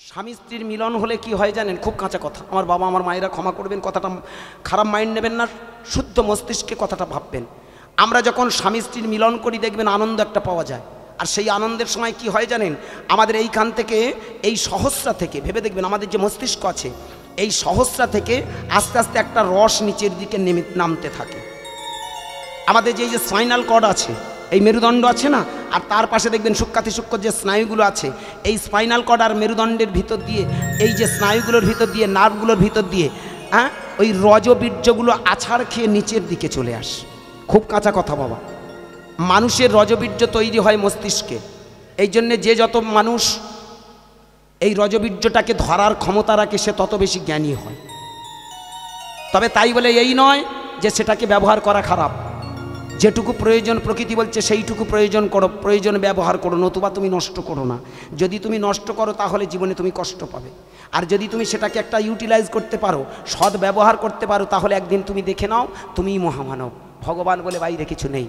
স্বামী স্ত্রীর মিলন হলে কি হয় জানেন? খুব কাঁচা কথা, আমার বাবা আমার মায়েরা ক্ষমা করবেন, কথাটা খারাপ মাইন্ড নেবেন না, শুদ্ধ মস্তিষ্কে কথাটা ভাববেন। আমরা যখন স্বামী স্ত্রীর মিলন করি দেখবেন আনন্দ একটা পাওয়া যায়। আর সেই আনন্দের সময় কি হয় জানেন? আমাদের এইখান থেকে, এই সহস্রা থেকে, ভেবে দেখবেন আমাদের যে মস্তিষ্ক আছে এই সহস্রা থেকে আস্তে আস্তে একটা রস নিচের দিকে নামতে থাকে। আমাদের যে স্পাইনাল কর্ড আছে, এই মেরুদণ্ড আছে না, আর তার পাশে দেখবেন সূক্ষ্মাতি সূক্ষ্ম যে স্নায়ুগুলো আছে, এই স্পাইনাল কর্ড আর মেরুদণ্ডের ভিতর দিয়ে, এই যে স্নায়ুগুলোর ভিতর দিয়ে, নার্ভগুলোর ভিতর দিয়ে, হ্যাঁ, ওই রজবীর্যগুলো আছাড় খেয়ে নিচের দিকে চলে আসে। খুব কাঁচা কথা বাবা, মানুষের রজবীর্য তৈরি হয় মস্তিষ্কে। এই জন্যে যে যত মানুষ এই রজবীর্যটাকে ধরার ক্ষমতা রাখে সে তত বেশি জ্ঞানী হয়। তবে তাই বলে এই নয় যে সেটাকে ব্যবহার করা খারাপ। যেটুকু প্রয়োজন প্রকৃতি বলছে সেইটুকু প্রয়োজন করো, প্রয়োজন ব্যবহার করো, নতুবা তুমি নষ্ট করো না। যদি তুমি নষ্ট করো তাহলে জীবনে তুমি কষ্ট পাবে। আর যদি তুমি সেটাকে একটা ইউটিলাইজ করতে পারো, সৎ ব্যবহার করতে পারো, তাহলে একদিন তুমি দেখে নাও তুমিই মহামানব। ভগবান বলে বাইরে কিছু নেই।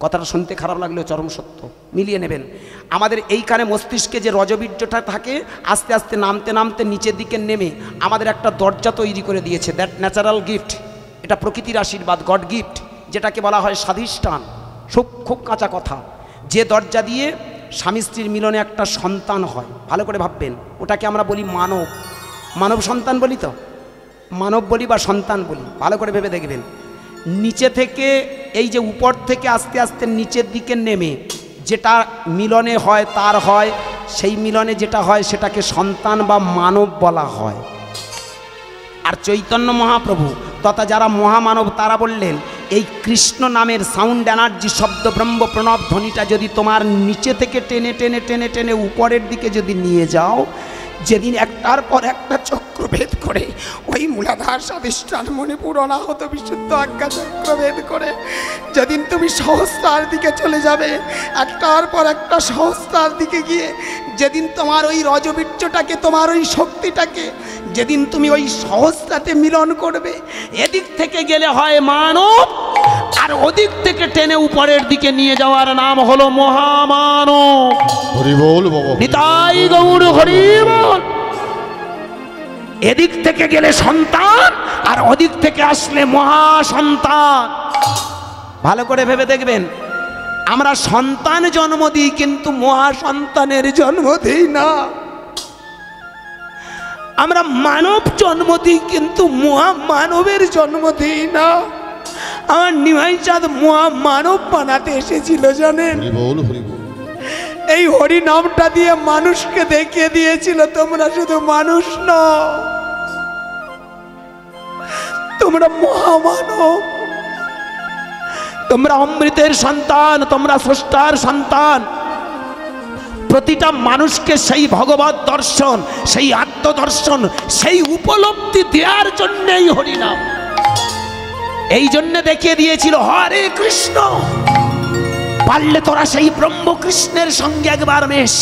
কথাটা শুনতে খারাপ লাগলেও চরম সত্য, মিলিয়ে নেবেন। আমাদের এইখানে মস্তিষ্কে যে রজবীর্যটা থাকে আস্তে আস্তে নামতে নামতে নিচের দিকে নেমে আমাদের একটা দরজা তৈরি করে দিয়েছে। দ্যাট ন্যাচারাল গিফট, এটা প্রকৃতির আশীর্বাদ, গড গিফট, যেটাকে বলা হয় স্বাধিষ্ঠান। খুব কাঁচা কথা, যে দরজা দিয়ে স্বামী স্ত্রীর মিলনে একটা সন্তান হয়, ভালো করে ভাববেন, ওটাকে আমরা বলি মানব। মানব সন্তান বলি তো, মানব বলি বা সন্তান বলি, ভালো করে ভেবে দেখবেন। নিচে থেকে, এই যে উপর থেকে আস্তে আস্তে নিচের দিকে নেমে যেটা মিলনে হয় তার হয়, সেই মিলনে যেটা হয় সেটাকে সন্তান বা মানব বলা হয়। আর চৈতন্য মহাপ্রভু তথা যারা মহামানব তারা বললেন, এই কৃষ্ণ নামের সাউন্ড এনার্জি, শব্দ ব্রহ্ম প্রণব ধ্বনিটা যদি তোমার নিচে থেকে টেনে টেনে টেনে টেনে উপরের দিকে যদি নিয়ে যাও, যেদিন একটার পর একটা চক্রভেদ করে ওই মূলাধার স্বাধিষ্ঠান মণিপুর অনাহত বিশুদ্ধ আজ্ঞা চক্রভেদ করে যেদিন তুমি সহস্রার দিকে চলে যাবে, একটার পর একটা সহস্রার দিকে গিয়ে যেদিন তোমার ওই রজবীর্যটাকে, তোমার ওই শক্তিটাকে যেদিন তুমি ওই সহস্রাতে মিলন করবে, এদিক থেকে গেলে হয় মানব, আর ওদিক থেকে টেনে উপরের দিকে নিয়ে যাওয়ার নাম হলো মহামানব। হরি বল বাবা, নিতাই গৌর হরি বল। এদিক থেকে গেলে সন্তান, আর ওদিক থেকে আসলে মহাসন্তান। ভালো করে ভেবে দেখবেন, আমরা সন্তান জন্ম দিই কিন্তু মহাসন্তানের জন্ম দিই না। আমরা মানব জন্ম দিই কিন্তু মহামানবের জন্ম দিই না। আমার নিমাই চাঁদ মহামানব বানাতে এসেছিল জানেন। হরি বল, হরি বল। এই হরি নামটা দিয়ে মানুষকে দেখিয়ে দিয়েছিল তোমরা শুধু মানুষ নও, তোমরা মহামানব, তোমরা অমৃতের সন্তান, তোমরা স্রষ্টার সন্তান। প্রতিটা মানুষকে সেই ভগবত দর্শন, সেই আত্মদর্শন, সেই উপলব্ধি দেওয়ার জন্যই হরিনাম। এই জন্য দেখিয়ে দিয়েছিল হরে কৃষ্ণ। পারলে তোরা সেই ব্রহ্ম কৃষ্ণের সঙ্গে একবার মেশ।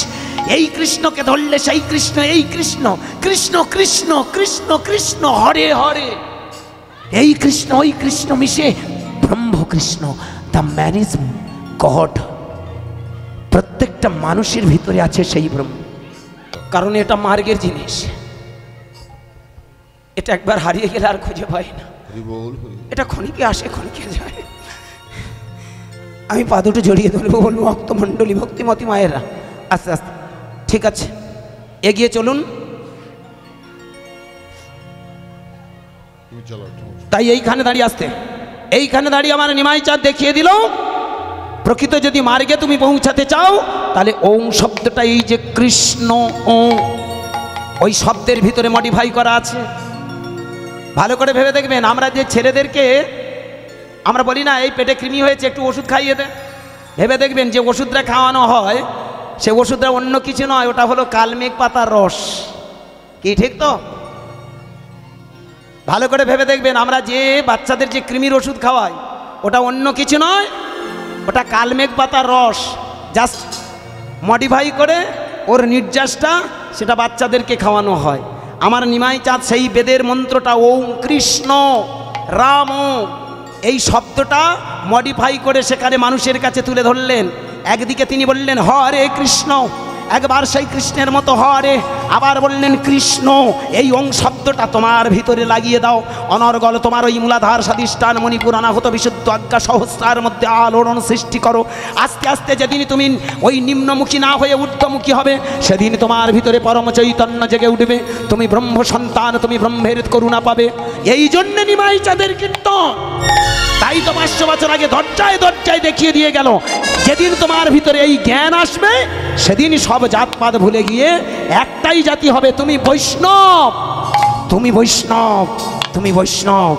এই কৃষ্ণকে ধরলে সেই কৃষ্ণ, এই কৃষ্ণ, কৃষ্ণ কৃষ্ণ কৃষ্ণ কৃষ্ণ হরে হরে, এই কৃষ্ণ ওই কৃষ্ণ মিশে ব্রহ্ম Krishna. The man is god. প্রত্যেকটা মানুষের ভিতরে আছে সেই ব্রহ্ম, কারণ এটা মার্গের জিনিস। এটা একবার হারিয়ে গেলে আর খুঁজে পাই না। এটা ক্ষণিকে আসে, ক্ষণিকে যায়। আমি পা দুটো জড়িয়ে ধরবো, বলবো ভক্তমণ্ডলী, ভক্তিমতী মায়েরা আস্তে আস্তে, ঠিক আছে এগিয়ে চলুন। তাই এইখানে দাঁড়িয়ে আসতে, এইখানে দাঁড়িয়ে আমার নিমাই চাঁদ দেখিয়ে দিল, প্রকৃত যদি মার্গে তুমি পৌঁছাতে চাও তাহলে ওং শব্দটা, এই যে কৃষ্ণ ওং, ওই শব্দের ভিতরে মডিফাই করা আছে। ভালো করে ভেবে দেখবেন, আমরা যে ছেলেদেরকে আমরা বলি না এই পেটে কৃমি হয়েছে একটু ওষুধ খাইয়ে দে, ভেবে দেখবেন যে ওষুধটা খাওয়ানো হয় সে ওষুধটা অন্য কিছু নয়, ওটা হলো কালমেঘ পাতার রস। কি ঠিক তো? ভালো করে ভেবে দেখবেন, আমরা যে বাচ্চাদের যে কৃমির ওষুধ খাওয়াই ওটা অন্য কিছু নয়, ওটা কালমেঘ পাতার রস, জাস্ট মডিফাই করে ওর নির্যাসটা সেটা বাচ্চাদেরকে খাওয়ানো হয়। আমার নিমাই চাঁদ সেই বেদের মন্ত্রটা ওং কৃষ্ণ রাম, এই শব্দটা মডিফাই করে সেখানে মানুষের কাছে তুলে ধরলেন। একদিকে তিনি বললেন হরে কৃষ্ণ, একবার সেই কৃষ্ণের মতো হরে আবার বললেন কৃষ্ণ, এই ওং শব্দটা তোমার ভিতরে লাগিয়ে দাও, অনর্গল তোমার ওই মূলাধার স্বাধিষ্ঠান মণিপুর অনাহত বিশুদ্ধ আজ্ঞা সহস্রার মধ্যে আলোড়ন সৃষ্টি করো। আস্তে আস্তে যেদিন তুমি ওই নিম্নমুখী না হয়ে ঊর্ধ্বমুখী হবে, সেদিন তোমার ভিতরে পরম চৈতন্য জেগে উঠবে, তুমি ব্রহ্ম সন্তান, তুমি ব্রহ্মের করুণা পাবে। এই জন্যে নিমাই চাঁদের কীর্তন। তাই তো 500 বছর আগে দরজায় দরজায় দেখিয়ে দিয়ে গেল, যেদিন তোমার ভিতরে এই জ্ঞান আসবে, সেদিন সব জাতপাত ভুলে গিয়ে একটাই জাতি হবে, তুমি বৈষ্ণব, তুমি বৈষ্ণব, তুমি বৈষ্ণব।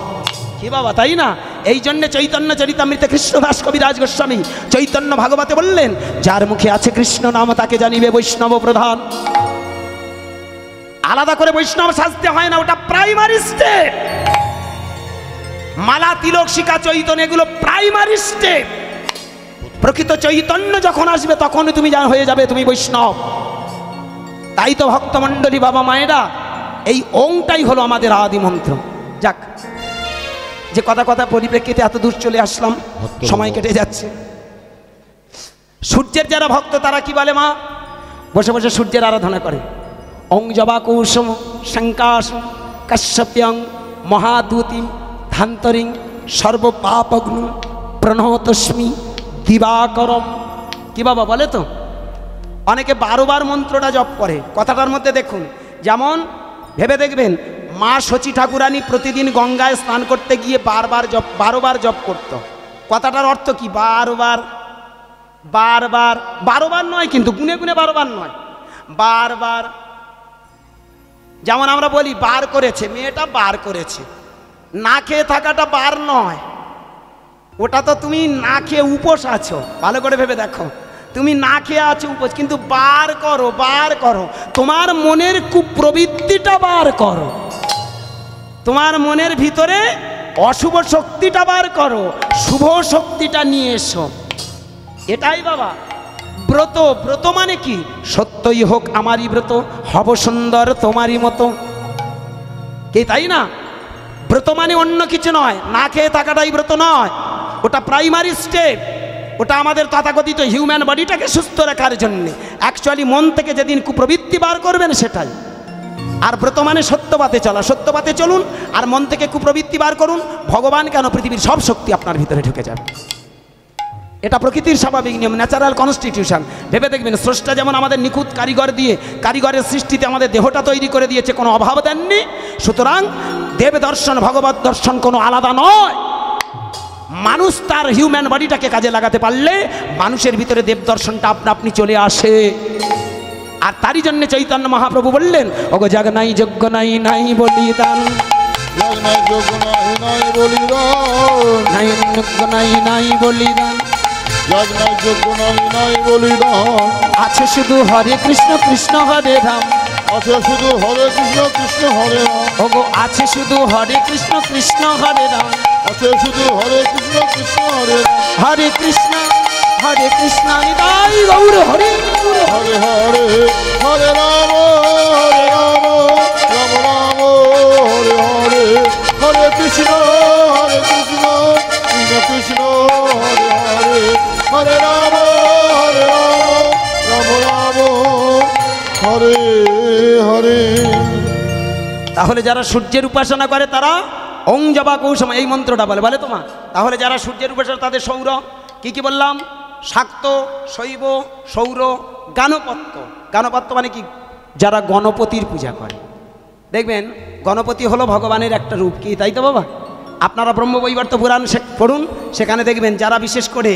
কি বাবা, তাই না? এই জন্য চৈতন্য চরিতামৃতে কৃষ্ণদাস কবিরাজ গোস্বামী চৈতন্য ভাগবতে বললেন, যার মুখে আছে কৃষ্ণ নাম তাকে জানিবে বৈষ্ণব প্রধান। আলাদা করে বৈষ্ণব সাজতে হয় না, ওটা প্রাইমারি স্টেপ। মালা, তিলক, শিখা, চৈতন্য এগুলো প্রাইমারি স্টেপ। প্রকৃত চৈতন্য যখন আসবে তখন তুমি হয়ে যাবে তুমি বৈষ্ণব। তাই তো ভক্তমণ্ডলী বাবা মায়েরা, এই ওংটাই হলো আমাদের আদি মন্ত্র। যাক, যে কথা পরিপ্রেক্ষিতে এত দূর চলে আসলাম, সময় কেটে যাচ্ছে। সূর্যের যারা ভক্ত তারা কি বলে মা? বসে বসে সূর্যের আরাধনা করে। ওং জবা কৌসুম শঙ্কাসম কাশ্যপ্যং মহাদূতিম ধান্তরিং সর্বপাপগ্ন প্রণতস্মি দিবাকরম। কি বাবা বলে তো? অনেকে 12 বার মন্ত্রটা জপ করে। কথাটার মধ্যে দেখুন, যেমন ভেবে দেখবেন, মা শচী ঠাকুরানী প্রতিদিন গঙ্গায় স্নান করতে গিয়ে 12 বার জপ করত। কথাটার অর্থ কি? 12 বার, 12 বার নয়, কিন্তু গুনে গুনে 12 বার নয়, 12 বার। যেমন আমরা বলি বার করেছে, মেয়েটা বার করেছে। না খেয়ে থাকাটা বার নয়, ওটা তো তুমি না খেয়ে উপোস আছো। ভালো করে ভেবে দেখো, তুমি না খেয়ে আছো উপোস, কিন্তু বার করো, বার করো। তোমার মনের কুপ্রবৃত্তিটা বার করো, তোমার মনের ভিতরে অশুভ শক্তিটা বার করো, শুভ শক্তিটা নিয়ে এসো। এটাই বাবা ব্রত। ব্রত মানে কি? সত্যই হোক আমারই ব্রত, হব সুন্দর তোমারই মতো। কে, তাই না? ব্রত মানে অন্য কিছু নয়, না খেয়ে থাকাটাই ব্রত নয়, ওটা প্রাইমারি স্টেপ। ওটা আমাদের তথাকথিত হিউম্যান বডিটাকে সুস্থ রাখার জন্যে। অ্যাকচুয়ালি মন থেকে যেদিন কুপ্রবৃত্তি বার করবেন সেটাই। আর ব্রত মানে সত্যবাতে চলা, সত্যবাতে চলুন, আর মন থেকে কুপ্রবৃত্তি বার করুন। ভগবান কেন, পৃথিবীর সব শক্তি আপনার ভিতরে ঢুকে যাবে। এটা প্রকৃতির স্বাভাবিক নিয়ম, ন্যাচারাল কনস্টিটিউশন। ভেবে দেখবেন, স্রষ্টা যেমন আমাদের নিখুঁত কারিগর দিয়ে, কারিগরের সৃষ্টিতে আমাদের দেহটা তৈরি করে দিয়েছে, কোনো অভাব দেননি। সুতরাং দেব দর্শন, ভগবত দর্শন কোনো আলাদা নয়। মানুষ তার হিউম্যান বডিটাকে কাজে লাগাতে পারলে মানুষের ভিতরে দেব দর্শনটা আপনা আপনি চলে আসে। আর তারই জন্য চৈতন্য মহাপ্রভু বললেন, ওগো জাগ নাই যজ্ঞ নাই, নাই বলিদান, নাই যোগ নাই নাই বলিদান, নাই যজ্ঞ নাই, নাই বলিদান, যাগ নাই যোগ নাই নাই বলিদান, আছে শুধু হরে কৃষ্ণ কৃষ্ণ হরে রাম, আছে শুধু হরে কৃষ্ণ কৃষ্ণ হরে রাম, ওগো আছে শুধু হরে কৃষ্ণ কৃষ্ণ হরে রাম, আছে শুধু হরে কৃষ্ণ কৃষ্ণ হরে রাম, হরে কৃষ্ণ নিতাই গৌর হরে গৌর হরে। হরে হরে হরে রাম রাম রাম হরে হরে, হরে কৃষ্ণ কৃষ্ণ কৃষ্ণ হরে হরে, হরে রাম রাম রাম হরে হরে। তাহলে যারা সূর্যের উপাসনা করে তারা ওং জবা কৌসুম এই মন্ত্রটা বলে, বলে তোমা। তাহলে যারা সূর্যের উপাসনা তাদের সৌর, কি বললাম? শাক্ত, শৈব, সৌর, গানপত্য। গানপত্য মানে কি? যারা গণপতির পূজা করে। দেখবেন গণপতি হলো ভগবানের একটা রূপ, কি তাই তো বাবা? আপনারা ব্রহ্মবৈবর্ত পুরাণ পড়ুন, সেখানে দেখবেন যারা বিশেষ করে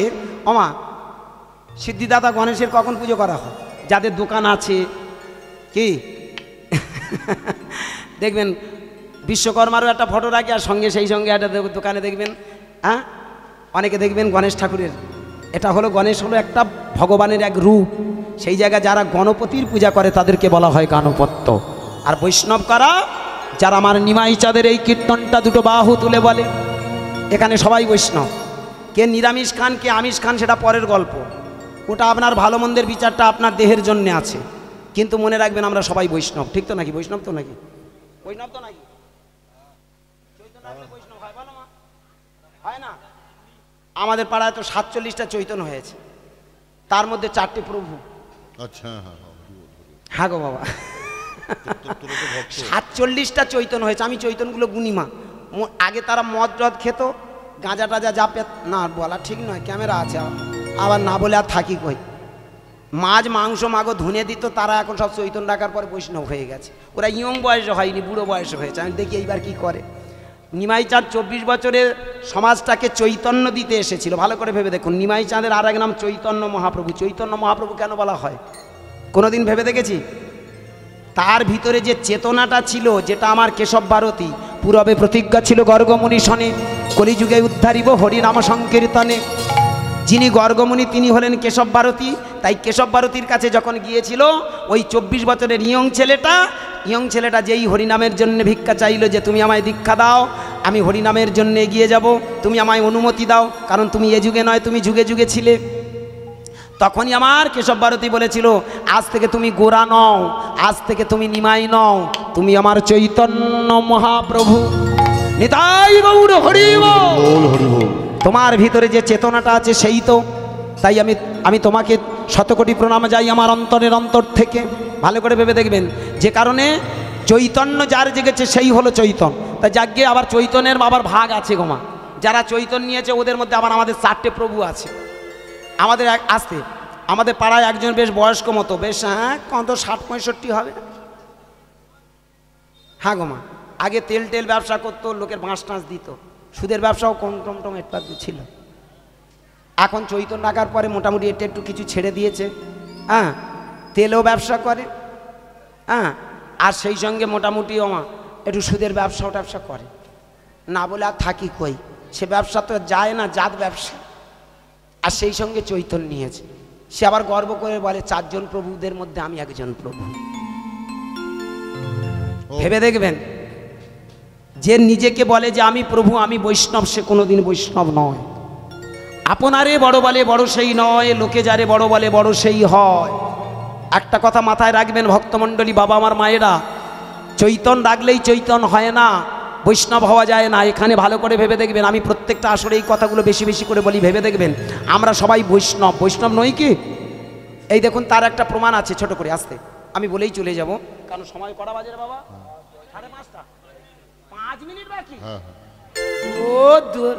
ওমা সিদ্ধিদাতা গণেশের কখন পুজো করা হয়, যাদের দোকান আছে, কি দেখবেন বিশ্বকর্মারও একটা ফটো রাখে, আর সঙ্গে সেই সঙ্গে একটা দোকানে দেখবেন, হ্যাঁ, অনেকে দেখবেন গণেশ ঠাকুরের। এটা হলো, গণেশ হলো একটা ভগবানের এক রূপ। সেই জায়গায় যারা গণপতির পূজা করে তাদেরকে বলা হয় গানপত্য। আর বৈষ্ণব কারা? যারা আমার নিমাই চাঁদের এই কীর্তনটা দুটো বাহু তুলে বলে। এখানে সবাই বৈষ্ণব। কে নিরামিষ খান, কে আমিষ খান, সেটা পরের গল্প। ওটা আপনার ভালো মন্দের বিচারটা আপনার দেহের জন্য আছে। কিন্তু মনে রাখবেন আমরা সবাই বৈষ্ণব, ঠিক তো নাকি? বৈষ্ণব তো নাকি? বৈষ্ণব তো নাকি? বৈষ্ণব হয়, বলো মা, হয় না? আমাদের পাড়ায় তো 47টা চৈতন্য হয়েছে, তার মধ্যে 4টে প্রভু। আচ্ছা, হ্যাঁ গো বাবা, 47টা চৈতন্য হয়েছে। আমি চৈতনগুলো গুনিমা। আগে তারা মদ রদ খেত, গাঁজা টাজা যা পেত না, বলা ঠিক নয়, ক্যামেরা আছে আবার না বলে আর থাকি কই। মাছ মাংস মাগো ধুনে দিত, তারা এখন সব চৈতন্য রাখার পরে বৈষ্ণব হয়ে গেছে। ওরা ইয়ং বয়সে হয়নি, বুড়ো বয়সে হয়েছে। আমি দেখি এইবার কি করে। নিমাই চাঁদ 24 বছরের সমাজটাকে চৈতন্য দিতে এসেছিল। ভালো করে ভেবে দেখুন, নিমাই চাঁদের আর এক নাম চৈতন্য মহাপ্রভু। চৈতন্য মহাপ্রভু কেন বলা হয় কোনোদিন ভেবে দেখেছি? তার ভিতরে যে চেতনাটা ছিল, যেটা আমার কেশব ভারতী পূরবে প্রতিজ্ঞা ছিল গর্গমুনি শনে, কলিযুগে উদ্ধারিব হরিনাম সংকীর্তনে। যিনি গর্গমুনি তিনি হলেন কেশব ভারতী। তাই কেশব ভারতীর কাছে যখন গিয়েছিল ওই 24 বছরের ইয়ং ছেলেটা যেই হরিনামের জন্য ভিক্ষা চাইল যে তুমি আমায় দীক্ষা দাও, আমি হরিনামের জন্য এগিয়ে যাব, তুমি আমায় অনুমতি দাও, কারণ তুমি এ যুগে নয়, তুমি যুগে যুগে ছিলে। তখনই আমার কেশব ভারতী বলেছিল, আজ থেকে তুমি গোরা নও, আজ থেকে তুমি নিমাই নও, তুমি আমার চৈতন্য মহাপ্রভু। নিতাই গৌর হরি বল। তোমার ভিতরে যে চেতনাটা আছে সেই তো। তাই আমি তোমাকে শতকোটি প্রণাম যাই আমার অন্তরের অন্তর থেকে। ভালো করে ভেবে দেখবেন, যে কারণে চৈতন্য যার জেগেছে সেই হলো চৈতন্য। তাই যাজ্ঞে আবার চৈতন্যের আবার ভাগ আছে গোমা। যারা চৈতন্য নিয়েছে ওদের মধ্যে আবার আমাদের 4টে প্রভু আছে। আমাদের আসতে আমাদের পাড়ায় একজন বেশ বয়স্ক মতো, বেশ কত 60-65 হবে। হ্যাঁ গোমা, আগে তেল ব্যবসা করতো, লোকের বাঁশ টাঁস দিত, সুদের ব্যবসাও কম টম একটু ছিল। এখন চৈতন্য রাখার পরে মোটামুটি একটু কিছু ছেড়ে দিয়েছে। হ্যাঁ, তেলও ব্যবসা করে। হ্যাঁ, আর সেই সঙ্গে মোটামুটি একটু সুদের ব্যবসা করে না বলে আর থাকি কই। সে ব্যবসা তো যায় না, জাত ব্যবসা। আর সেই সঙ্গে চৈতন্য নিয়েছে। সে আবার গর্ব করে বলে 4 জন প্রভুদের মধ্যে আমি একজন প্রভু। ভেবে দেখবেন, যে নিজেকে বলে যে আমি প্রভু, আমি বৈষ্ণব, সে কোনোদিন বৈষ্ণব নয়। আপনারে বড় বলে বড় সেই নয়, লোকে যারে বড় বলে বড় সেই হয়। একটা কথা মাথায় রাখবেন ভক্তমণ্ডলী, বাবা আমার মায়েরা, চৈতন রাখলেই চৈতন হয় না, বৈষ্ণব হওয়া যায় না। এখানে ভালো করে ভেবে দেখবেন, আমি প্রত্যেকটা আসলে এই কথাগুলো বেশি বেশি করে বলি। ভেবে দেখবেন, আমরা সবাই বৈষ্ণব নই কি? এই দেখুন, তার একটা প্রমাণ আছে। ছোট করে আসতে আমি বলেই চলে যাব, কারণ সময় কটা বাজে বাবা? 5:30। 5 মিনিট বাকি। ও দূর।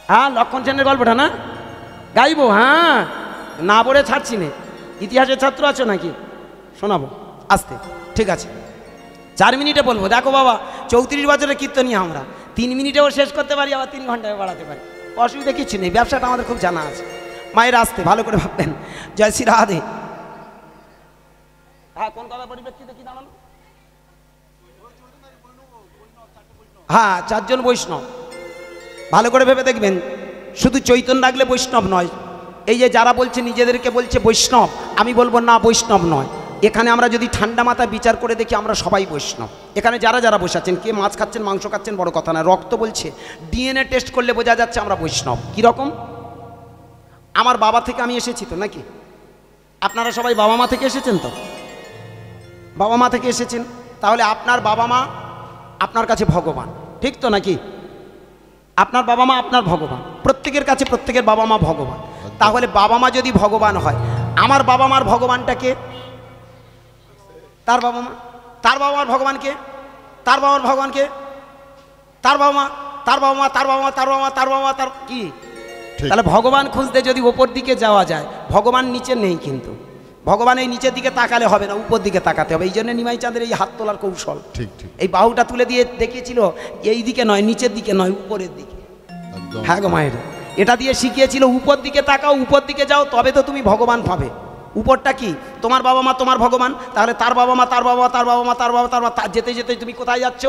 হ্যাঁ, লক্ষণ সেনের গল্পটা না গাইবো? হ্যাঁ, না বলে ছাড়ছি না। ইতিহাসের ছাত্র আছো নাকি? শোনাবো আসতে, ঠিক আছে? 4 মিনিটে বলবো। দেখো বাবা, 34 বছরের কীর্তনী আমরা 3 মিনিটেও শেষ করতে পারি, আবার 3 ঘন্টায় বাড়াতে পারি, অসুবিধা কিছু নেই। ব্যবসাটা আমাদের খুব জানা আছে। মায়ের আসতে ভালো করে ভাববেন। জয় শ্রী রাধে। হ্যাঁ, কোন কথা পরিপ্রেক্ষিতে কি দাঁড়ালো? হ্যাঁ, 4 জন বৈষ্ণব। ভালো করে ভেবে দেখবেন, শুধু চৈতন্য রাখলে বৈষ্ণব নয়। এই যে যারা বলছে নিজেদেরকে বলছে বৈষ্ণব, আমি বলবো না, বৈষ্ণব নয়। এখানে আমরা যদি ঠান্ডা মাথায় বিচার করে দেখি, আমরা সবাই বৈষ্ণব। এখানে যারা বসে আছেন, কে মাছ খাচ্ছেন মাংস খাচ্ছেন বড় কথা না, রক্ত বলছে। ডিএনএ টেস্ট করলে বোঝা যাচ্ছে আমরা বৈষ্ণব। কীরকম? আমার বাবা থেকে আমি এসেছি তো নাকি? আপনারা সবাই বাবা মা থেকে এসেছেন তো? বাবা মা থেকে এসেছেন, তাহলে আপনার বাবা মা আপনার কাছে ভগবান, ঠিক তো নাকি? আপনার বাবা মা আপনার ভগবান, প্রত্যেকের কাছে প্রত্যেকের বাবা মা ভগবান। তাহলে বাবা মা যদি ভগবান হয়, আমার বাবা মার ভগবানটাকে তার বাবা মা, তার বাবা মার ভগবানকে তার বাবার ভগবানকে তার বাবা মা, তার বাবা মা, তার বাবা মা, তার বাবা মা, তার বাবা মা, তার কি? তাহলে ভগবান খুঁজতে যদি উপর দিকে যাওয়া যায়, ভগবান নিচে নেই। কিন্তু ভগবান এই নিচের দিকে তাকালে হবে না, উপর দিকে তাকাতে হবে। এই জন্য নিমাই চাঁদের এই হাত তোলার কৌশল। এই বাহুটা তুলে দিয়ে দেখিয়েছিল এই দিকে নয়, নিচের দিকে নয়, উপরের দিকে। হ্যাঁ গো মায়ের, এটা দিয়ে শিখিয়েছিল উপর দিকে তাকাও, উপর দিকে যাও, তবে তো তুমি ভগবান পাবে। উপরটা কি? তোমার বাবা মা তোমার ভগবান। তাহলে তার বাবা মা, তার বাবা, তার বাবা মা, তার বাবা, তার বাবা, যেতে যেতে তুমি কোথায় যাচ্ছ?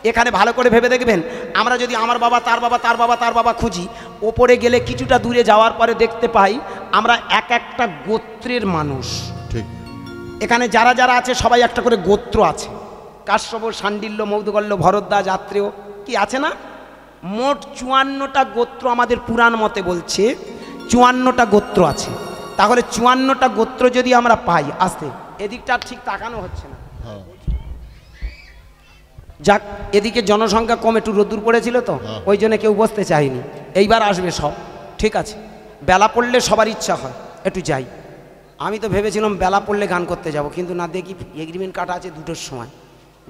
এখানে ভালো করে ভেবে দেখবেন, আমরা যদি আমার বাবা, তার বাবা, তার বাবা, তার বাবা খুঁজি, ওপরে গেলে কিছুটা দূরে যাওয়ার পরে দেখতে পাই আমরা একটা গোত্রের মানুষ। ঠিক, এখানে যারা আছে সবাই একটা করে গোত্র আছে। কাশ্যপ, শাণ্ডিল্য, মৌদগল্য, ভরদ্বাজ, আত্রেয়, কি আছে না? মোট 54টা গোত্র আমাদের পুরাণ মতে বলছে 54টা গোত্র আছে। তাহলে 54টা গোত্র যদি আমরা পাই, আসতে এদিকটা ঠিক তাকানো হচ্ছে না, যাক, এদিকে জনসংখ্যা কম, একটু রোদ্দুর পড়েছিল তো, ওই জন্য কেউ বসতে চায়নি। এইবার আসবে সব, ঠিক আছে? বেলা পড়লে সবার ইচ্ছা হয় একটু যাই। আমি তো ভেবেছিলাম বেলা পড়লে গান করতে যাব, কিন্তু না, দেখি এগ্রিমেন্ট কাটা আছে 2টোর সময়।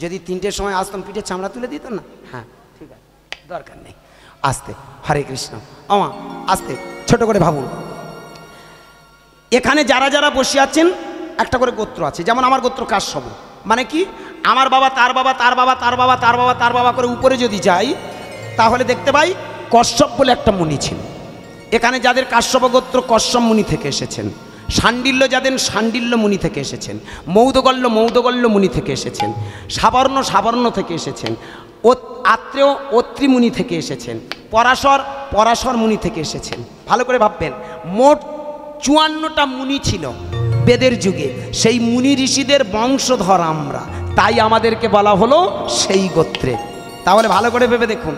যদি 3টের সময় আসতাম পিঠের চামড়া তুলে দিত না। হ্যাঁ ঠিক আছে, দরকার নেই। আস্তে, হরে কৃষ্ণ। আমা আস্তে, ছোট করে ভাবুন। এখানে যারা যারা বসে আছেন একটা করে গোত্র আছে। যেমন আমার গোত্র কাশ্যপ, মানে কি আমার বাবা তার বাবা তার বাবা তার বাবা তার বাবা তার বাবা করে উপরে যদি যাই, তাহলে দেখতে পাই কশ্যপ বলে একটা মুনি ছিল। এখানে যাদের কাশ্যপ গোত্র কশ্যপ মুনি থেকে এসেছেন। শাণ্ডিল্য যাদের শাণ্ডিল্য মুনি থেকে এসেছেন। মৌদগল্য মৌদগল্য মুনি থেকে এসেছেন। সাবর্ণ সাবর্ণ থেকে এসেছেন। আত্রেয় অত্রি মুনি থেকে এসেছেন। পরাশর পরাশর মুনি থেকে এসেছেন। ভালো করে ভাববেন, মোট 54টা মুনি ছিল বেদের যুগে। সেই মুনি ঋষিদের বংশধর আমরা, তাই আমাদেরকে বলা হলো সেই গোত্রে। তাহলে ভালো করে ভেবে দেখুন,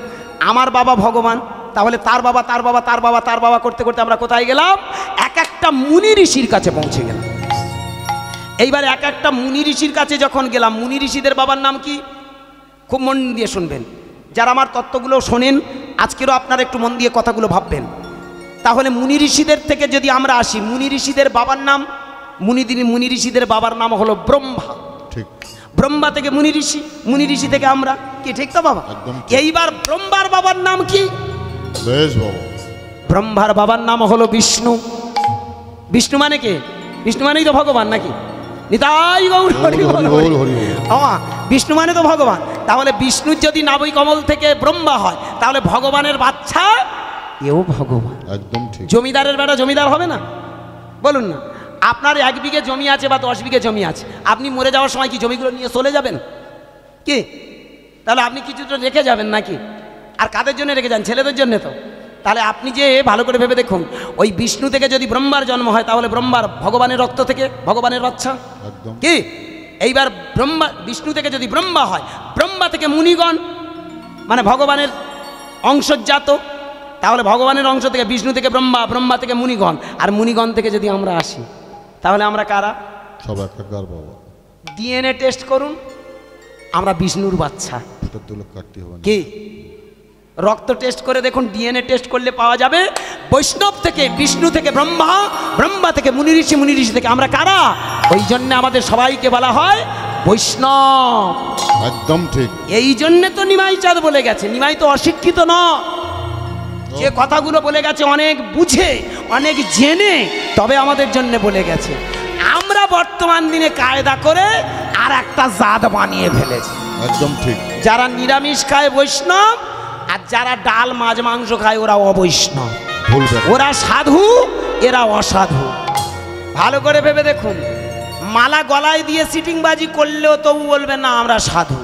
আমার বাবা ভগবান, তাহলে তার বাবা তার বাবা তার বাবা তার বাবা করতে করতে আমরা কোথায় গেলাম? এক একটা মুনি ঋষির কাছে পৌঁছে গেলাম। এইবার এক একটা মুনি ঋষির কাছে যখন গেলাম, মুনি ঋষিদের বাবার নাম কি? খুব মন দিয়ে শুনবেন, যারা আমার তত্ত্বগুলো শোনেন আজকেরও আপনারা একটু মন দিয়ে কথাগুলো ভাববেন। তাহলে মুনি ঋষিদের থেকে যদি আমরা আসি, মুনি ঋষিদের বাবার নাম, মুনি ঋষিদের বাবার নাম হলো ব্রহ্মা। ঠিক। ব্রহ্মা থেকে মুনি ঋষি, মুনি ঋষি থেকে আমরা, কি ঠিক তো বাবা? এইবার ব্রহ্মার বাবার নাম কি? বেশ বাবা। ব্রহ্মার বাবার নাম হলো বিষ্ণু। বিষ্ণু মানে কে? বিষ্ণু মানেই তো ভগবান নাকি? নিতাই গৌর হরি বল হরি বল। বিষ্ণু মানে তো ভগবান। তাহলে বিষ্ণুর যদি নাভি কমল থেকে ব্রহ্মা হয়, তাহলে ভগবানের বাচ্চা এও ভগবান। একদম ঠিক। জমিদারের বেটা জমিদার হবে না? বলুন না, আপনার 1 বিঘে জমি আছে বা 10 বিঘে জমি আছে, আপনি মরে যাওয়ার সময় কি জমিগুলো নিয়ে চলে যাবেন কি? তাহলে আপনি কিছু তো রেখে যাবেন নাকি? আর কাদের জন্য রেখে যান? ছেলেদের জন্য তো। তাহলে আপনি যে ভালো করে ভেবে দেখুন, ওই বিষ্ণু থেকে যদি ব্রহ্মার জন্ম হয়, তাহলে ব্রহ্মার ভগবানের রক্ত থেকে ভগবানের বাচ্চা কি? এইবার ব্রহ্মা বিষ্ণু থেকে যদি ব্রহ্মা হয়, ব্রহ্মা থেকে মুনিগণ মানে ভগবানের অংশজাত, তাহলে ভগবানের অংশ থেকে বিষ্ণু থেকে ব্রহ্মা, ব্রহ্মা থেকে মুনিগণ, আর মুনিগণ থেকে যদি আমরা আসি, তাহলে আমরা কারা? সব একাকার বাবা। ডিএনএ টেস্ট করুন, আমরা বিষ্ণুর বাচ্চা। কি রক্ত টেস্ট করে দেখুন, ডিএনএ টেস্ট করলে পাওয়া যাবে বৈষ্ণব থেকে, বিষ্ণু থেকে ব্রহ্মা, ব্রহ্মা থেকে মুনি ঋষি, মুনি ঋষি থেকে আমরা কারা? ওই জন্য আমাদের সবাইকে বলা হয় বৈষ্ণব। একদম ঠিক। এই জন্যে তো নিমাই চাঁদ বলে গেছে, নিমাই তো অশিক্ষিত নয়। যে কথাগুলো বলে গেছে অনেক বুঝে অনেক জেনে তবে আমাদের জন্য বলে গেছে। আমরা বর্তমান দিনে কায়দা করে আর একটা জাত বানিয়ে ফেলেছি। একদম ঠিক। যারা নিরামিষ খায় বৈষ্ণব, আর যারা ডাল মাছ মাংস খায় ওরা অবৈষ্ণব। ওরা সাধু, এরা অসাধু। ভালো করে ভেবে দেখুন, মালা গলায় দিয়ে সিটিংবাজি করলেও তবু বলবে না আমরা সাধু,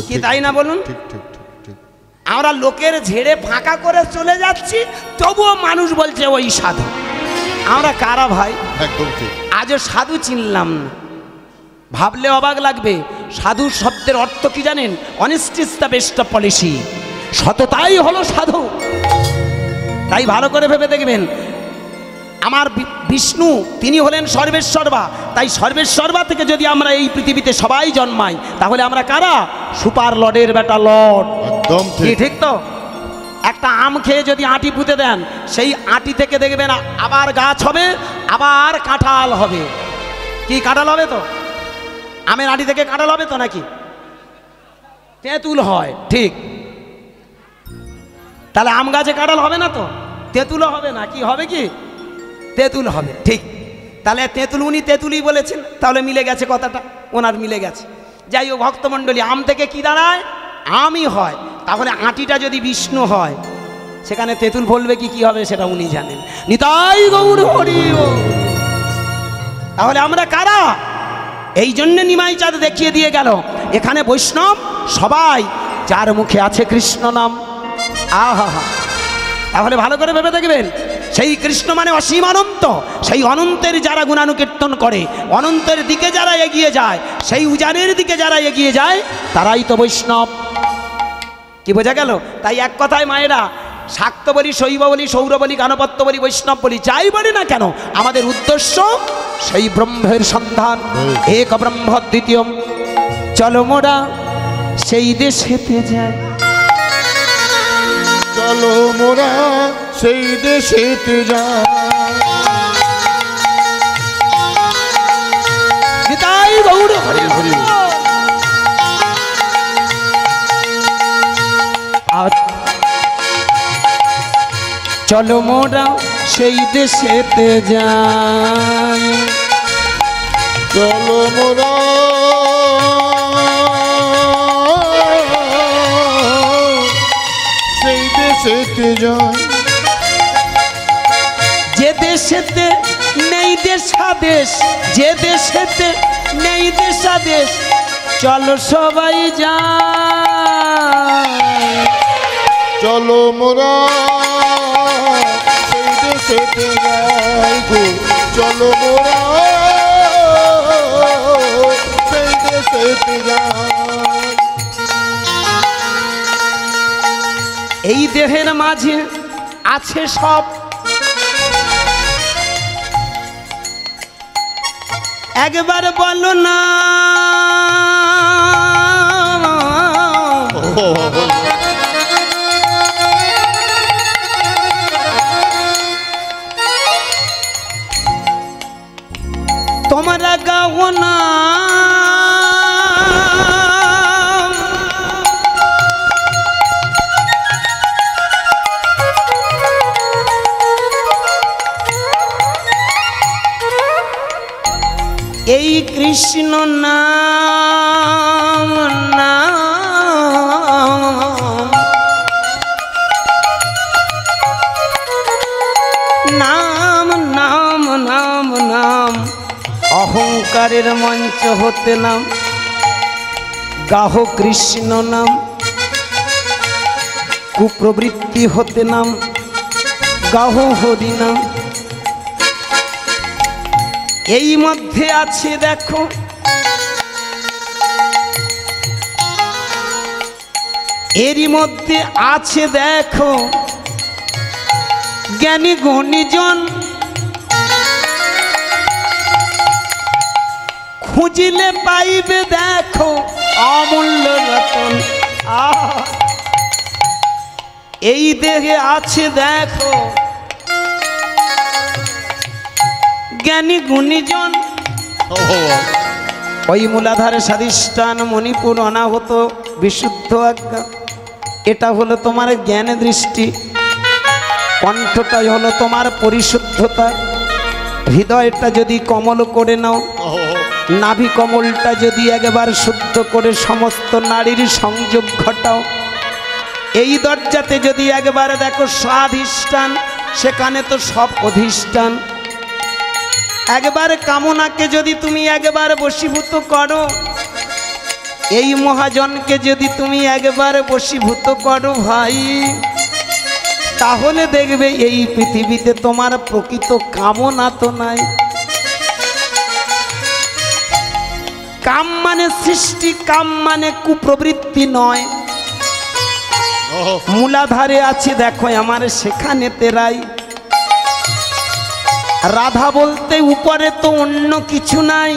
কি তাই না বলুন? ঠিক ঠিক ঠিক। আমরা লোকের ঝেড়ে ফাঁকা করে চলে যাচ্ছি, তবুও মানুষ বলছে ওই সাধু। আমরা কারা ভাই? একদম ঠিক। আজও সাধু চিনলাম না। ভাবলে অবাক লাগবে, সাধু শব্দের অর্থ কি জানেন? Honesty is the best of policy. সততাই হলো সাধু। তাই ভালো করে ভেবে দেখবেন, আমার বিষ্ণু তিনি হলেন সর্বেশ্বরবা। তাই সর্বেশ্বরবা থেকে যদি আমরা এই পৃথিবীতে সবাই জন্মাই, তাহলে আমরা কারা? সুপার লর্ডের বেটা লর্ড। একদম ঠিক তো? একটা আম খেয়ে যদি আঁটি পুঁতে দেন, সেই আঁটি থেকে দেখবেন আবার গাছ হবে, আবার কাঁঠাল হবে। কি কাঁঠাল হবে তো? আমের আঁটি থেকে কাঁঠাল হবে তো নাকি? তেঁতুল হয়, ঠিক। তাহলে আম গাছে কাঁঠাল হবে না তো? তেঁতুলও হবে না, কি হবে? কি তেঁতুল হবে, ঠিক। তাহলে তেঁতুল, উনি তেঁতুলই বলেছেন, তাহলে মিলে গেছে কথাটা, ওনার মিলে গেছে। যাই হোক ভক্তমণ্ডলী, আম থেকে কি দাঁড়ায়? আমই হয়। তাহলে আঁটিটা যদি বিষ্ণু হয়, সেখানে তেঁতুল ফলবে কি কি হবে সেটা উনি জানেন। নিতাই গৌর হরি বল। তাহলে আমরা কারা? এই জন্য নিমাই চাঁদ দেখিয়ে দিয়ে গেল, এখানে বৈষ্ণব সবাই যার মুখে আছে কৃষ্ণ নাম। আহা হা। তাহলে ভালো করে ভেবে দেখবেন, সেই কৃষ্ণ মানে অসীম অনন্ত। সেই অনন্তের যারা গুণানুকীর্তন করে, অনন্তের দিকে যারা এগিয়ে যায়, সেই উজানের দিকে যারা এগিয়ে যায়, তারাই তো বৈষ্ণব। কি বোঝা গেল? তাই এক কথায় মায়েরা, শাক্ত বলি, শৈব বলি, সৌর বলি, গানপত্য বলি, বৈষ্ণব বলি, যাই বলি না কেন, আমাদের উদ্দেশ্য সেই ব্রহ্মের সন্ধান। এক ব্রহ্ম দ্বিতীয়। চলো মোরা সেই দেশেতে যাই, চলো মোরা সেই দেশেতে যাই, চলো মোরা সেই দেশেতে যাই, চলো মোরা সেই দেশেতে যাই, যে দেশেতে নেই দেশাদেশ, যে দেশেতে নেই দেশাদেশ, চলো সবাই যাই, চলো মোরা সেই দেশেতে যাই গো, চলো মোরা সেই দেশেতে যাই। এই দেহের মাঝে আছে সব, একবার বলো না তোমরা গাও না এই কৃষ্ণ নাম, নাম নাম নাম নাম, অহংকারের মঞ্চ হতে নাম, গাহ কৃষ্ণ নাম, কুপ্রবৃত্তি হতে নাম, গাহ হরি নাম। এই মধ্যে আছে দেখো এরই মধ্যে আছে দেখো জ্ঞানী গুণীজন, খুঁজিলে পাইবে দেখো অমূল্য রতন। এই দেহে আছে দেখো জ্ঞানী গুণীজন, ওই মূলাধারে স্বাধিষ্ঠান মণিপুর অনাহত বিশুদ্ধ আজ্ঞা, এটা হলো তোমার জ্ঞান দৃষ্টি, কণ্ঠটাই হলো তোমার পরিশুদ্ধতা, হৃদয়টা যদি কমল করে নাও, নাভি কমলটা যদি একবার শুদ্ধ করে সমস্ত নারীর সংযোগ ঘটাও, এই দরজাতে যদি একবার দেখো স্বাধিষ্ঠান, সেখানে তো সব অধিষ্ঠান। একবার কামনাকে যদি তুমি একবার বশীভূত করো, এই মহাজনকে যদি তুমি একবার বশীভূত করো ভাই, তাহলে দেখবে এই পৃথিবীতে তোমার প্রকৃত কামনা তো নাই। কাম মানে সৃষ্টি, কাম মানে কুপ্রবৃত্তি নয়। মূলাধারে আছে দেখো আমার সেখানে তেরাই, রাধা বলতে উপরে তো অন্য কিছু নাই,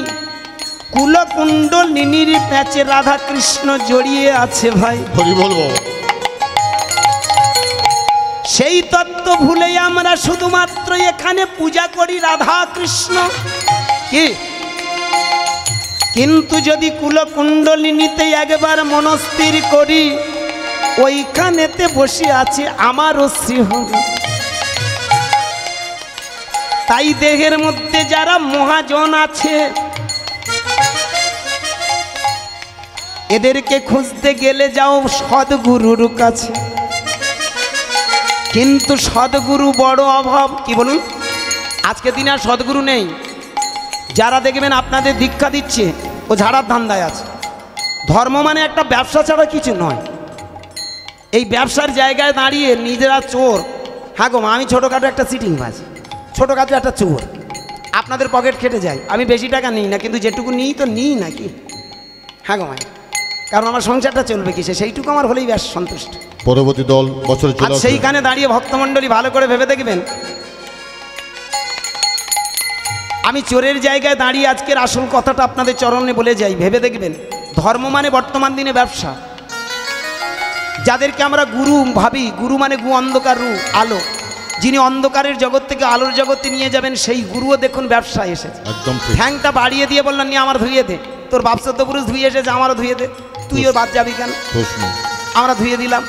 কুলকুণ্ডলিনীর প্যাচে রাধা কৃষ্ণ জড়িয়ে আছে ভাই। সেই তত্ত্ব ভুলে আমরা শুধুমাত্র এখানে পূজা করি রাধা কৃষ্ণ কি, কিন্তু যদি কুলকুণ্ডলিনীতে একবার মনস্থির করি, ওইখানেতে বসে আছে আমারও শ্রীহরি। তাই দেহের মধ্যে যারা মহাজন আছে, এদেরকে খুঁজতে গেলে যাও সদ্গুরুর কাছে, কিন্তু সদ্গুরু বড় অভাব। কি বলুন, আজকে দিনে আর সদ্গুরু নেই। যারা দেখবেন আপনাদের দীক্ষা দিচ্ছে, ও ঝাড়ার ধান্দায় আছে। ধর্ম মানে একটা ব্যবসা ছাড়া কিছু নয়। এই ব্যবসার জায়গায় দাঁড়িয়ে নিজেরা চোর। হ্যাঁ গো মা, আমি ছোটোখাটো একটা সিটিং বাজ, ছোটোখাটো একটা চোর, আপনাদের পকেট কেটে যায়। আমি বেশি টাকা নিই না, কিন্তু যেটুকু নিই তো নিই নাকি। হ্যাঁ গো মা, কারণ আমার সংসারটা চলবে কিসে, সেইটুকু আমার হলেই ব্যাস সন্তুষ্ট। পরবর্তী দল বছরে চলে আসে। সেইখানে দাঁড়িয়ে ভক্তমণ্ডলী ভালো করে ভেবে দেখবেন, আমি চোরের জায়গায় দাঁড়িয়ে আজকের আসল কথাটা আপনাদের চরণে বলে যাই। ভেবে দেখবেন, ধর্ম মানে বর্তমান দিনে ব্যবসা। যাদেরকে আমরা গুরু ভাবি, গুরু মানে গু অন্ধকার রু আলো, যিনি অন্ধকারের জগৎ থেকে আলোর জগতে নিয়ে যাবেন, সেই গুরুও দেখুন ব্যবসায় এসেছে। একদম ঠ্যাংটা বাড়িয়ে দিয়ে বললেন, নিয়ে আমার ধুয়ে দে, তোর বাপসত্য পুরুষ ধুয়ে এসেছে, আমারও ধুয়ে দে, তুইও বাদ যাবি কেন, আমরা ধুয়ে দিলাম।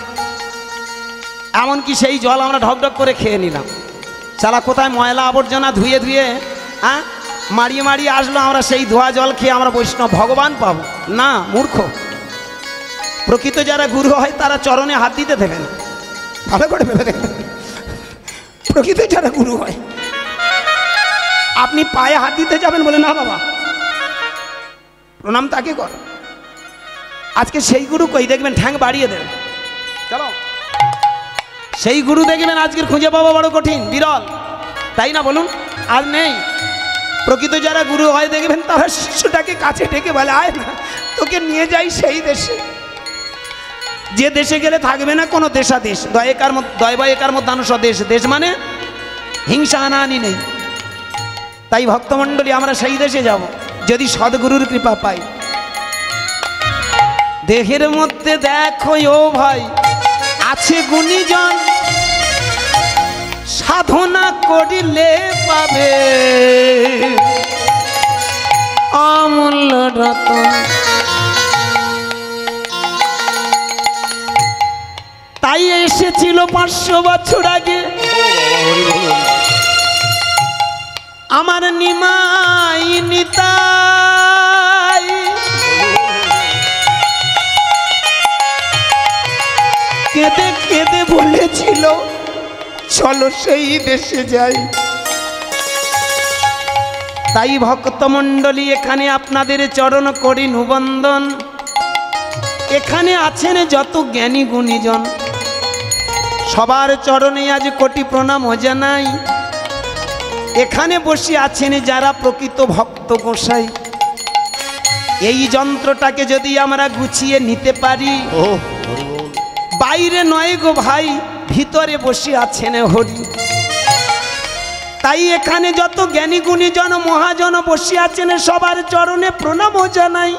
এমনকি সেই জল আমরা ঢকঢক করে খেয়ে নিলাম। শালা কোথায় ময়লা আবর্জনা ধুয়ে ধুয়ে হ্যাঁ মারিয়ে মারিয়ে আসলো, আমরা সেই ধোয়া জল খেয়ে আমরা বৈষ্ণব ভগবান পাবো না? মূর্খ। প্রকৃত যারা গুরু হয় তারা চরণে হাত দিতে দেবে না। ভালো করে ভেবে দেখবেন, প্রকৃত যারা গুরু হয় আপনি পায়ে হাত দিতে যাবেন বলে না বাবা প্রণাম তাকে কর। আজকে সেই গুরু কই দেখবেন ঠ্যাং বাড়িয়ে দেবে। চলো সেই গুরু দেখবেন আজকের খুঁজে পাওয়া বড় কঠিন, বিরল, তাই না বলুন? আর নেই। প্রকৃত যারা গুরু হয় দেখবেন তারা শিষ্যটাকে কাছে ডেকে বলে আয় না তোকে নিয়ে যাই সেই দেশে, যে দেশে গেলে থাকবে না কোনো দেশাদেশ, দয় বা একার মধ্যে মানুষ দেশ, দেশ মানে হিংসা হানাহানি নেই। তাই ভক্তমণ্ডলী আমরা সেই দেশে যাব যদি সদ্গুরুর কৃপা পাই। দেহের মধ্যে দেখো ও ভাই আছে গুণীজন, সাধনা করিলে পাবে অমূল্য রতন। তাই এসেছিল 500 বছর আগে আমার নিমাই নিতাই, কেঁদে কেঁদে বলেছিল চলো সেই দেশে যাই। তাই ভক্তমণ্ডলী এখানে আপনাদের চরণ করি নুবন্দন। এখানে আছেন যত জ্ঞানী গুণীজন, সবার চরণে আজ কোটি প্রণাম জানাই। এখানে বসে আছেন যারা প্রকৃত ভক্ত গোসাই। এই যন্ত্রটাকে যদি আমরা গুছিয়ে নিতে পারি, বাইরে নয় গো ভাই ভিতরে বসে আছেন হরি। তাই এখানে যত জ্ঞানী গুণীজন মহাজন বসে আছেন সবার চরণে প্রণাম জানাই।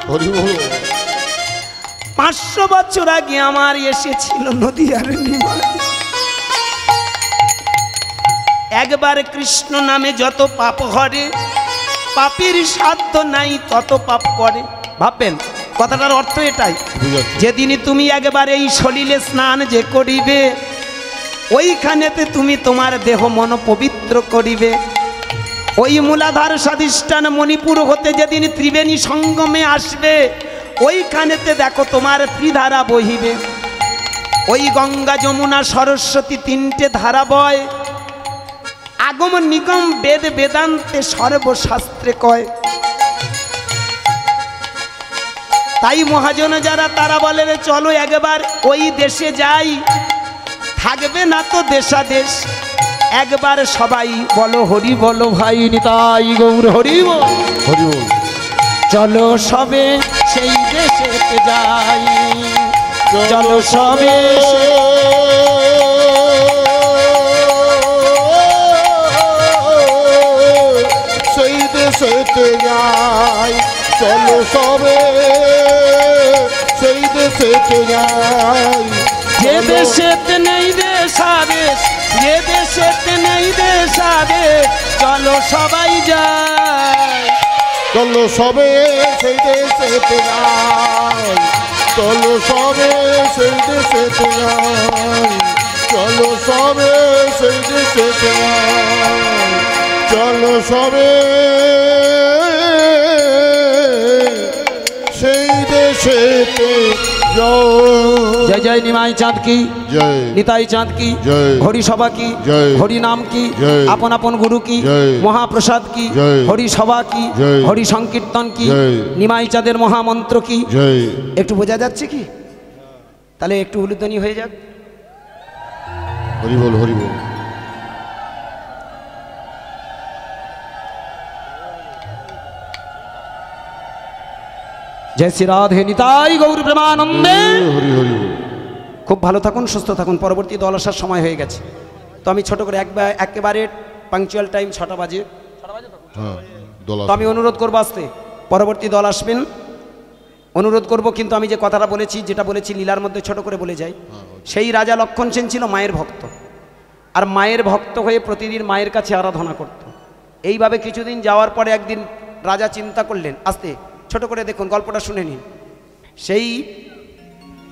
500 বছর আগে আমার এসেছিল নদীয়ার নিমাই। একবার কৃষ্ণ নামে যত পাপ হরে, পাপের সাধ্য নাই তত পাপ করে। ভাববেন কথাটার অর্থ এটাই, যেদিন তুমি একবার এই সলিলে স্নান যে করিবে ওইখানেতে তুমি তোমার দেহ মন পবিত্র করিবে। ওই মূলাধার স্বাধিষ্ঠান মণিপুর হতে যেদিন ত্রিবেণী সঙ্গমে আসবে ওইখানেতে দেখো তোমার ত্রিধারা বহিবে। ওই গঙ্গা যমুনা সরস্বতী 3টে ধারা বয়, আগম নিগম বেদ বেদান্তে সর্বশাস্ত্রে কয়। তাই মহাজন যারা তারা বলে চলো একবার ওই দেশে যাই, থাকবে না তো দেশাদেশ। একবার সবাই বলো হরি বলো ভাই নিতাই গৌর হরি বল হরি বল। চলো সবে সেই দেশে যাই, চলো সবে সেই দেশেতে যাই, চলো সবে সেই দেশেতে যাই। যে দেশেতে নেই দেশাদেশ, যে দেশেতে নেই দেশাদেশ, চলো সবাই যাই। চলো সবে সেই দেশেতে যাই, চলো সবে সেই দেশেতে যাই, চলো সবে সেই দেশেতে যাই, চলো সবে সেই দেশেতে जय जय निमाई चाँद की जय, निताई चाँद की जय, हरि सभा की जय, हरि नाम की जय, अपन अपन गुरु की जय, महाप्रसाद की जय, हरि सभा की जय, हरि संकीर्तन की जय, निमाई चाँदेर महामंत्र की जय। একটু বোঝা যাচ্ছে কি? তাহলে একটু উলুধ্বনি হয়ে যাক। हरि बोल हरि बोल। जय श्री राधे निताई गौर प्रेमानंदे। हरि हरि बोल। খুব ভালো থাকুন, সুস্থ থাকুন। পরবর্তী দল আসার সময় হয়ে গেছে, তো আমি ছোট করে একেবারে পাংচুয়াল টাইম 6টা বাজে, हाँ दोला। তো আমি অনুরোধ করবো আসতে, পরবর্তী দল আসবেন অনুরোধ করব। কিন্তু আমি যে কথাটা বলেছি, যেটা বলেছি লীলার মধ্যে ছোট করে বলে যাই, সেই রাজা লক্ষণ সেন ছিল মায়ের ভক্ত, আর মায়ের ভক্ত হয়ে প্রতিদিন মায়ের কাছে আরাধনা করত। এইভাবে কিছুদিন যাওয়ার পরে একদিন রাজা চিন্তা করলেন, আস্তে ছোট করে দেখুন গল্পটা শুনে নিন। সেই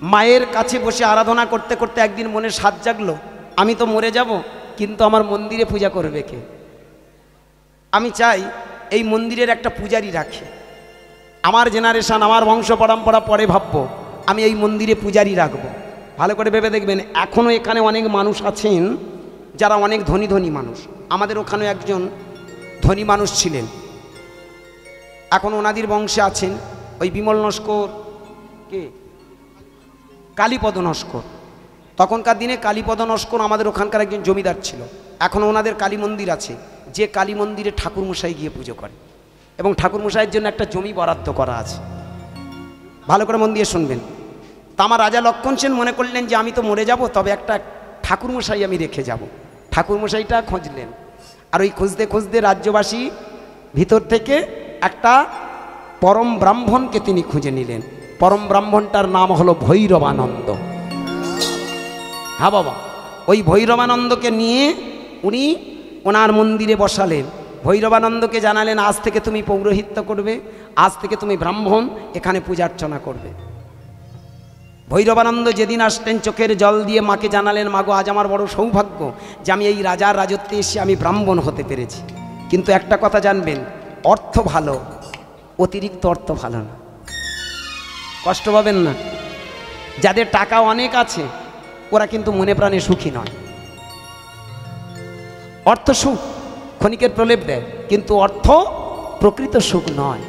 মায়ের কাছে বসে আরাধনা করতে করতে একদিন মনে সাধ জাগলো, আমি তো মরে যাব, কিন্তু আমার মন্দিরে পূজা করবে কে? আমি চাই এই মন্দিরের একটা পূজারি রাখি। আমার জেনারেশন, আমার বংশ পরম্পরা পরে ভাববো আমি এই মন্দিরে পূজারি রাখবো। ভালো করে ভেবে দেখবেন, এখনও এখানে অনেক মানুষ আছেন যারা অনেক ধনী ধনী মানুষ। আমাদের ওখানে একজন ধনী মানুষ ছিলেন, এখন ওনাদের বংশে আছেন ওই বিমল নস্কর, কে কালীপদ নস্কর। তখনকার দিনে কালীপদ নস্কর আমাদের ওখানকার একজন জমিদার ছিল। এখন ওনাদের কালী মন্দির আছে, যে কালী মন্দিরে ঠাকুরমশাই গিয়ে পুজো করে, এবং ঠাকুরমশাইয়ের জন্য একটা জমি বরাদ্দ করা আছে। ভালো করে মন দিয়ে শুনবেন। তা আমার রাজা লক্ষণ সেন মনে করলেন যে আমি তো মরে যাব, তবে একটা ঠাকুরমশাই আমি রেখে যাব। ঠাকুরমশাইটা খুঁজলেন, আর ওই খুঁজতে খুঁজতে রাজ্যবাসী ভিতর থেকে একটা পরম ব্রাহ্মণকে তিনি খুঁজে নিলেন। পরম ব্রাহ্মণটার নাম হলো ভৈরবানন্দ। হ্যাঁ বাবা, ওই ভৈরবানন্দকে নিয়ে উনি ওনার মন্দিরে বসালেন। ভৈরবানন্দকে জানালেন, আজ থেকে তুমি পৌরোহিত্য করবে, আজ থেকে তুমি ব্রাহ্মণ, এখানে পূজা অর্চনা করবে। ভৈরবানন্দ যেদিন আসলেন চোখের জল দিয়ে মাকে জানালেন, মাগো আজ আমার বড় সৌভাগ্য যে আমি এই রাজার রাজত্বে এসে আমি ব্রাহ্মণ হতে পেরেছি। কিন্তু একটা কথা জানবেন, অর্থ ভালো, অতিরিক্ত অর্থ ভালো না। কষ্ট পাবেন না। যাদের টাকা অনেক আছে ওরা কিন্তু মনে প্রাণে সুখী নয়। অর্থ সুখ ক্ষণিকের প্রলেপ দেয়, কিন্তু অর্থ প্রকৃত সুখ নয়।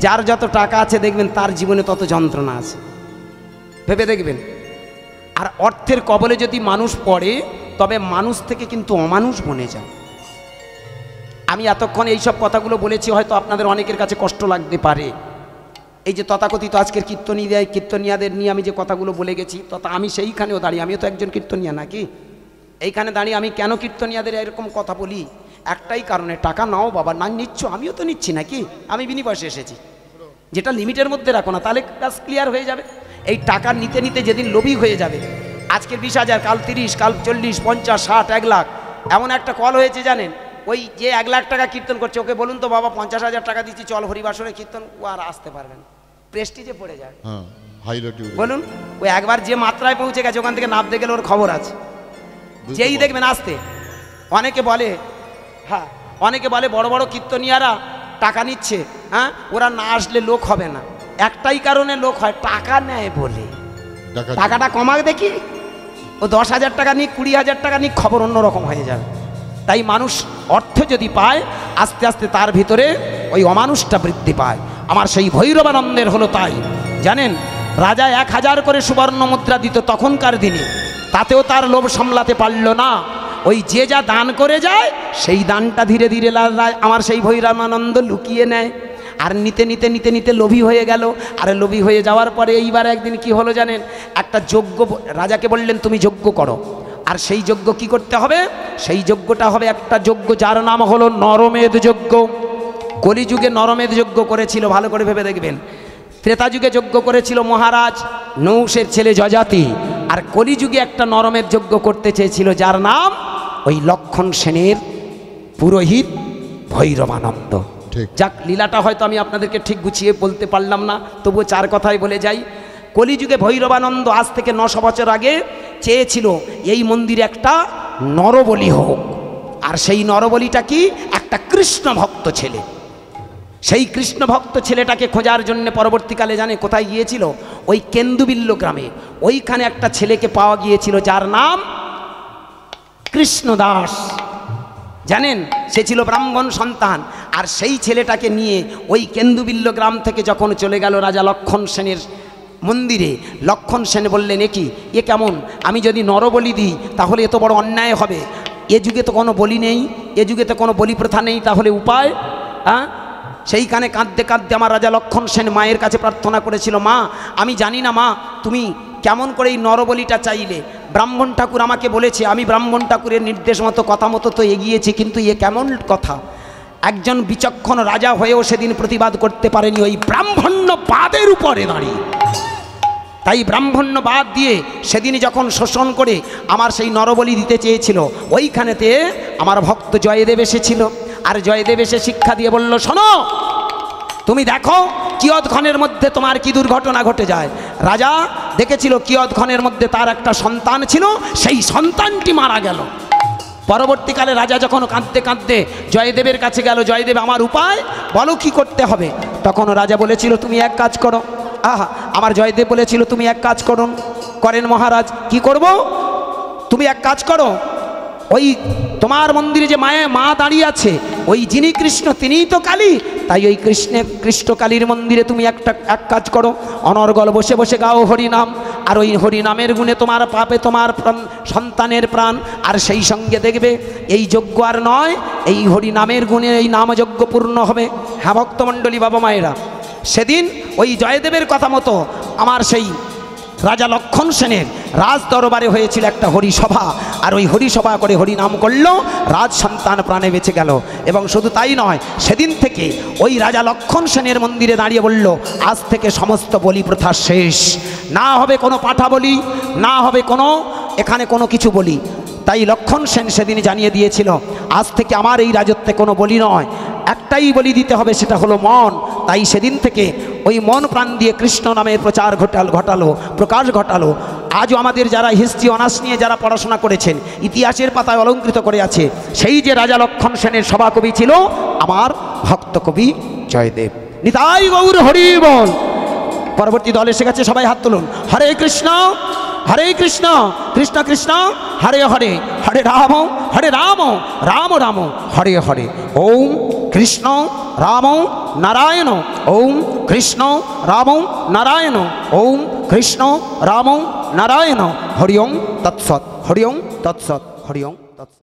যার যত টাকা আছে দেখবেন তার জীবনে তত যন্ত্রণা আছে, ভেবে দেখবেন। আর অর্থের কবলে যদি মানুষ পড়ে তবে মানুষ থেকে কিন্তু অমানুষ বনে যায়। আমি এতক্ষণ এইসব কথাগুলো বলেছি, হয়তো আপনাদের অনেকের কাছে কষ্ট লাগতে পারে। এই যে তথাকথিত আজকের কীর্তনিয়াদের নিয়ে আমি যে কথাগুলো বলে গেছি, তথা আমি সেইখানেও দাঁড়িয়ে, আমিও তো একজন কীর্তনিয়া নাকি, এইখানে দাঁড়িয়ে আমি কেন কীর্তনিয়াদের এরকম কথা বলি? একটাই কারণে, টাকা নাও বাবা, না নিচ্ছ, আমিও তো নিচ্ছি নাকি, আমি বিনিময়ে এসেছি, যেটা লিমিটের মধ্যে রাখো না, তাহলে কাজ ক্লিয়ার হয়ে যাবে। এই টাকা নিতে নিতে যেদিন লোভী হয়ে যাবে, আজকের 20,000, কাল 30, কাল 40, 50, 60, 1 লাখ, এমন একটা কল হয়েছে জানেন, ওই যে 1 লাখ টাকা কীর্তন করছে ওকে বলুন তো বাবা 50,000 টাকা দিচ্ছি চল হরিবাসরে কীর্তন, ও আর আসতে পারবে না, প্রেস্টিজে পড়ে যায়। বলুন, ওই একবার যে মাত্রায় পৌঁছে গেছে ওখান থেকে নামতে গেলে ওর খবর আছে, যেই দেখবেন আসতে। অনেকে বলে, হ্যাঁ অনেকে বলে বড় বড় কীর্তনিয়ারা টাকা নিচ্ছে, হ্যাঁ ওরা না আসলে লোক হবে না। একটাই কারণে লোক হয়, টাকা নেয় বলে। টাকাটা কমাক দেখি, ও 10,000 টাকা নিক, 20,000 টাকা নিক, খবর অন্যরকম হয়ে যাবে। তাই মানুষ অর্থ যদি পায়, আস্তে আস্তে তার ভিতরে ওই অমানুষটা বৃদ্ধি পায়। আমার সেই ভৈরবানন্দের হলো তাই। জানেন, রাজা 1,000 করে সুবর্ণ মুদ্রা দিত তখনকার দিনে, তাতেও তার লোভ সামলাতে পারল না। ওই যে যা দান করে যায় সেই দানটা ধীরে ধীরে আমার সেই ভৈরবানন্দ লুকিয়ে নেয়। আর নিতে নিতে নিতে নিতে লোভী হয়ে গেল। আর লোভী হয়ে যাওয়ার পরে এইবার একদিন কি হলো জানেন, একটা যজ্ঞ রাজাকে বললেন তুমি যজ্ঞ করো। আর সেই যজ্ঞ কি করতে হবে? সেই যজ্ঞটা হবে একটা যজ্ঞ যার নাম হলো নরমেধ যজ্ঞ। কলিযুগে নরমেধ যজ্ঞ করেছিল, ভালো করে ভেবে দেখবেন। ত্রেতা যুগে যজ্ঞ করেছিল মহারাজ নৌশের ছেলে যজাতি, আর কলিযুগে একটা নরমেধ যজ্ঞ করতে চেয়েছিল যার নাম ওই লক্ষণ সেনের পুরোহিত ভৈরবানন্দ। যাক, লীলাটা হয়তো আমি আপনাদেরকে ঠিক গুছিয়ে বলতে পারলাম না, তবুও 4 কথায় বলে যাই। কলিযুগে ভৈরবানন্দ আজ থেকে 900 বছর আগে চেয়েছিল এই মন্দিরে একটা নরবলি হোক। আর সেই নরবলিটা কি? একটা কৃষ্ণ ভক্ত ছেলে। সেই কৃষ্ণ ভক্ত ছেলেটাকে খোঁজার জন্য পরবর্তীকালে জানে কোথায় গিয়েছিল? ওই কেন্দুবিল্ল গ্রামে। ওইখানে একটা ছেলেকে পাওয়া গিয়েছিল যার নাম কৃষ্ণদাস। জানেন, সে ছিল ব্রাহ্মণ সন্তান। আর সেই ছেলেটাকে নিয়ে ওই কেন্দুবিল্ল গ্রাম থেকে যখন চলে গেল রাজা লক্ষণ সেনের মন্দিরে, লক্ষণ সেন বললেন, এ কি, এ কেমন? আমি যদি নরবলি দিই তাহলে এত বড় অন্যায় হবে। এ যুগে তো কোনো বলি নেই, এ যুগে তো কোনো বলি প্রথা নেই, তাহলে উপায়? হ্যাঁ, সেইখানে কাঁদতে কাঁদতে আমার রাজা লক্ষণ সেন মায়ের কাছে প্রার্থনা করেছিল, মা আমি জানি না মা তুমি কেমন করে এই নরবলিটা চাইলে। ব্রাহ্মণ ঠাকুর আমাকে বলেছে, আমি ব্রাহ্মণ ঠাকুরের নির্দেশ মতো কথা মতো তো এগিয়েছি, কিন্তু এ কেমন কথা? একজন বিচক্ষণ রাজা হয়েও সেদিন প্রতিবাদ করতে পারেনি ওই ব্রাহ্মণ্যবাদের উপরে দাঁড়িয়ে। তাই ব্রাহ্মণ্যবাদ দিয়ে সেদিনই যখন শোষণ করে আমার সেই নরবলি দিতে চেয়েছিল, ওইখানেতে আমার ভক্ত জয়দেব এসেছিল। আর জয়দেব এসে শিক্ষা দিয়ে বলল, শোনো তুমি দেখো কিয়ৎক্ষণের মধ্যে তোমার কি দুর্ঘটনা ঘটে যায়। রাজা দেখেছিল কিয়ৎক্ষণের মধ্যে তার একটা সন্তান ছিল, সেই সন্তানটি মারা গেল। পরবর্তীকালে রাজা যখন কাঁদতে কাঁদতে জয়দেবের কাছে গেল, জয়দেব আমার উপায় বলো, কি করতে হবে। তখন রাজা বলেছিল তুমি এক কাজ করো। আহা, আমার জয়দেব বলেছিল তুমি এক কাজ করুন, করেন মহারাজ। কি করব? তুমি এক কাজ করো, ওই তোমার মন্দিরে যে মা দাঁড়িয়ে আছে, ওই যিনি কৃষ্ণ তিনিই তো কালী, তাই ওই কৃষ্ণ কালীর মন্দিরে তুমি এক কাজ করো, অনর্গল বসে বসে গাও হরিনাম, আর ওই হরিনামের গুণে তোমার পাপে তোমার সন্তানের প্রাণ, আর সেই সঙ্গে দেখবে এই যজ্ঞ আর নয়, এই হরিনামের গুণে এই নামযজ্ঞ পূর্ণ হবে। হ্যাঁ ভক্তমণ্ডলী, বাবা মায়েরা, সেদিন ওই জয়দেবের কথা মতো আমার সেই রাজা লক্ষণ সেনের রাজ দরবারে হয়েছিল একটা হরিসভা, আর ওই হরিসভা করে হরিনাম করল, রাজ সন্তান প্রাণে বেঁচে গেল। এবং শুধু তাই নয়, সেদিন থেকে ওই রাজা লক্ষণ সেনের মন্দিরে দাঁড়িয়ে বলল আজ থেকে সমস্ত বলি প্রথা শেষ, না হবে কোনো পাঠা বলি, না হবে কোনো এখানে কোনো কিছু বলি। তাই লক্ষণ সেন সেদিন জানিয়ে দিয়েছিল আজ থেকে আমার এই রাজত্বে কোনো বলি নয়, একটাই বলি দিতে হবে, সেটা হলো মন। তাই সেদিন থেকে ওই মন প্রাণ দিয়ে কৃষ্ণ নামের প্রচার ঘটালো, প্রকাশ ঘটালো। আজও আমাদের যারা হিস্ট্রি অনার্স নিয়ে যারা পড়াশোনা করেছেন, ইতিহাসের পাতায় অলঙ্কৃত করে আছে, সেই যে রাজা লক্ষণ সেনের সভাকবি ছিল আমার ভক্ত কবি জয়দেব। নিতাই গৌর হরি বল। পরবর্তী দল এসে গেছে, সবাই হাত তুলুন। হরে কৃষ্ণ কৃষ্ণ কৃষ্ণ হরে হরে, হরে রাম রাম রাম হরে হরে। ওম কৃষ্ণ রাম নারায়ণ, ওম কৃষ্ণ রাম নারায়ণ, ওম কৃষ্ণ রাম নারায়ণ। হরি ওম তৎসৎ, হরি ওম তৎসৎ, হরি ওম।